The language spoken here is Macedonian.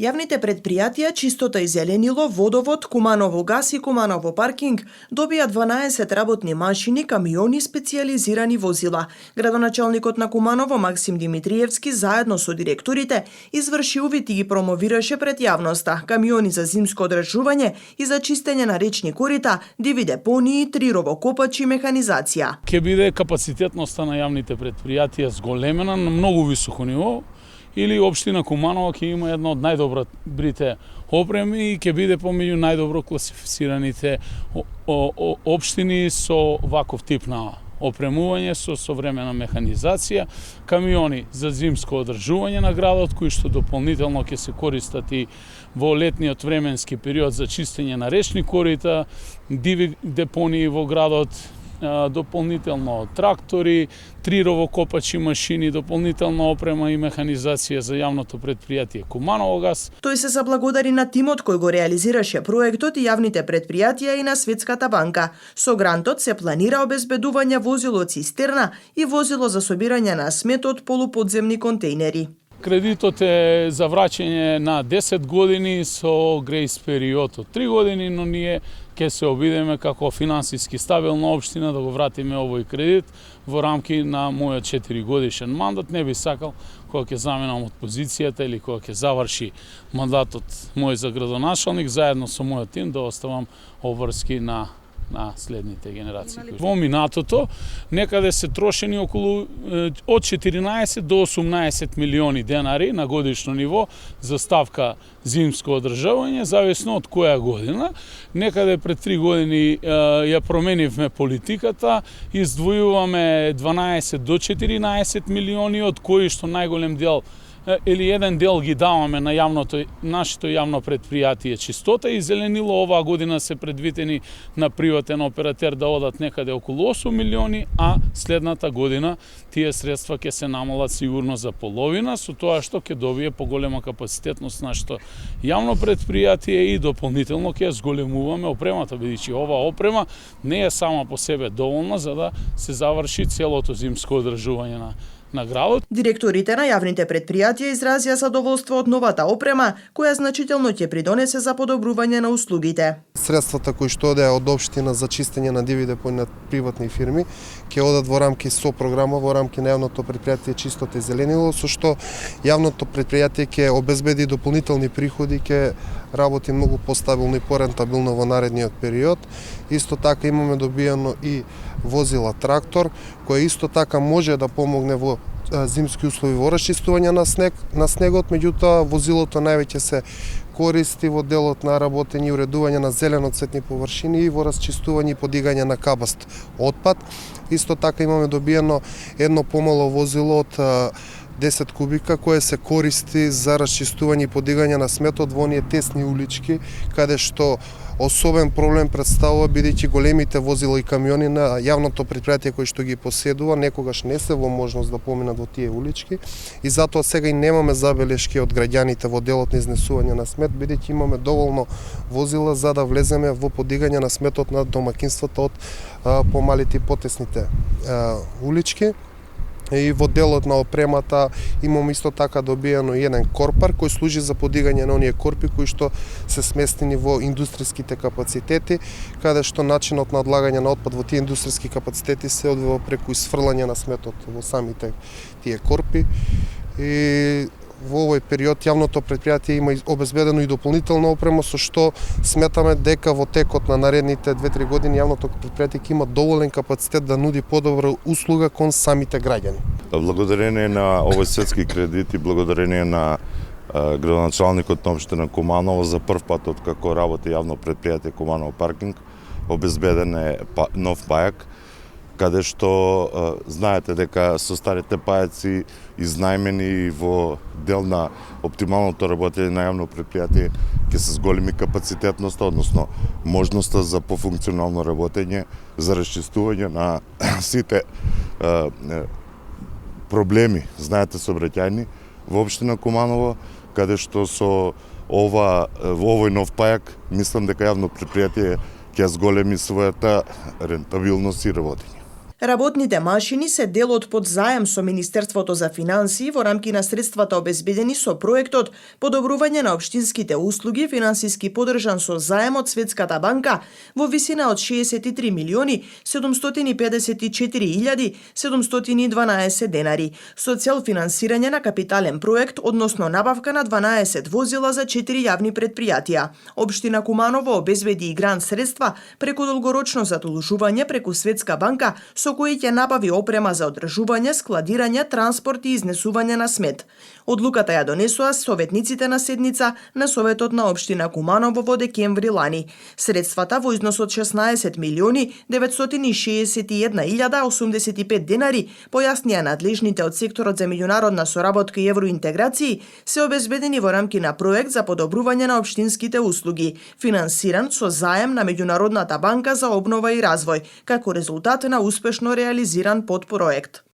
Јавните предпријатија Чистота и зеленило, Водовод, Куманово газ и Куманово паркинг добија 12 работни машини, камиони, специјализирани возила. Градоначалникот на Куманово Максим Димитриевски заедно со директорите изврши увид и ги промовираше пред јавноста камиони за зимско одржување и за чистење на речни корита, диви депонии, трировокопачи и механизација. Ке биде капацитетноста на јавните предпријатија зголемена на многу високо ниво, или општина Куманово ќе има една од најдобрите опреми и ќе биде помеѓу најдобро класифицираните општини со ваков тип на опремување, со современа механизација, камиони за зимско одржување на градот, кои што дополнително ќе се користат и во летниот временски период за чистење на речни корита, диви депонии во градот, дополнително трактори, трировокопачи машини, дополнителна опрема и механизација за јавното предпријатие Куманово газ. Тој се заблагодари на тимот кој го реализираше проектот и јавните предпријатија и на Светската банка. Со грантот се планира обезбедување возило цистерна и возило за собирање на смет од полуподземни контејнери. Кредитот е за враќање на 10 години со грејс период од 3 години, но ние ќе се обидеме како финансиски стабилна општина да го вратиме овој кредит во рамки на мојот 4 годишен мандат. Не би сакал кога ќе заменам од позицијата или кога ќе заврши мандатот мој за градоначалник, заедно со мојот тим да оставам обврски на следните генерации. Во минатото некаде се трошени околу од 14 до 18 милиони денари на годишно ниво за ставка зимско одржавање, зависно од која година. Некаде пред 3 години ја променивме политиката, издвојуваме 12 до 14 милиони, од кои што најголем дел или еден дел ги даваме на нашето јавно предпријатие Чистота и зеленило. Оваа година се предвидени на приватен оператер да одат некаде околу 8 милиони, а следната година тие средства ќе се намалат сигурно за половина, со тоа што ќе добие поголема капацитетност нашето јавно предпријатие и дополнително ќе зголемуваме опремата, бидејќи оваа опрема не е сама по себе доволна за да се заврши целото зимско одржување на градот. Директорите на јавните предпријатија изразија задоволство од новата опрема, која значително ќе придонесе за подобрување на услугите. Средствата кои што одеа од општина за чистење на диви депонии на приватни фирми ќе одат во рамки со програма во рамки на јавното предпријатие Чистота и зеленило, со што јавното предпријатие ќе обезбеди дополнителни приходи, ќе работи многу постабилно и порентабилно во наредниот период. Исто така имаме добиено и возила трактор, која исто така може да помогне во зимски услови во расчистување на снегот, меѓутоа возилото највеќе се користи во делот на работење и уредување на зеленоцветни површини и во расчистување и подигање на кабаст отпад. Исто така имаме добиено едно помало возило од 10 кубика кое се користи за расчистување и подигање на сметот во оние тесни улички, каде што особен проблем представува, бидејќи големите возила и камиони на јавното предпријатие кои што ги поседува некогаш не се во можност да поминат во тие улички и затоа сега и немаме забелешки од граѓаните во делот на изнесување на смет, бидејќи имаме доволно возила за да влеземе во подигање на сметот на домакинствата од помалите и потесните улички. И во делот на опремата имаме исто така добиено еден корпар кој служи за подигање на оние корпи кои што се сместени во индустријските капацитети, каде што начинот на одлагање на отпад во тие индустријски капацитети се одвива преку исфрлање на сметот во самите тие корпи. И во овој период јавното предпријатие има обезбедено и дополнителна опрема, со што сметаме дека во текот на наредните 2-3 години јавното предпријатие ќе има доволен капацитет да нуди подобра услуга кон самите граѓани. Благодарение на овој светски кредит и благодарение на градоначалникот на општина Куманово, за прв пат откако работи јавно предпријатие Куманово паркинг, обезбеден е нов пајак, каде што знаете дека со старите пајаци изнајмени во дел на оптималното работење на јавно предпријатие ќе се зголеми капацитетноста, односно можноста за пофункционално работење, за расчистување на сите проблеми, знаете, сообраќајни во општина Куманово, каде што со овој нов пајак мислам дека јавно предпријатие ќе зголеми својата рентабилност и работење. Работните машини се дел од подзаем со Министерството за финансии во рамки на средствата обезбедени со проектот Подобрување на општинските услуги, финансиски подржан со заем од Светската банка во висина од 63 милиони 754.712 денари, со цел финансирање на капитален проект, односно набавка на 12 возила за 4 јавни предпријатија. Општина Куманово обезбеди и грант средства преку долгорочно задолжување преку Светска банка со кои ќе набави опрема за одржување, складирање, транспорт и изнесување на смет. Одлуката ја донесоа советниците на седница на Советот на општина Куманово во декември лани. Средствата во износ од 16 милиони 961.085 денари, појаснија надлежните од секторот за меѓународна соработка и евроинтеграции, се обезбедени во рамки на проект за подобрување на општинските услуги, финансиран со заем на Меѓународната банка за обнова и развој, како резултат на успешно реализиран подпроект.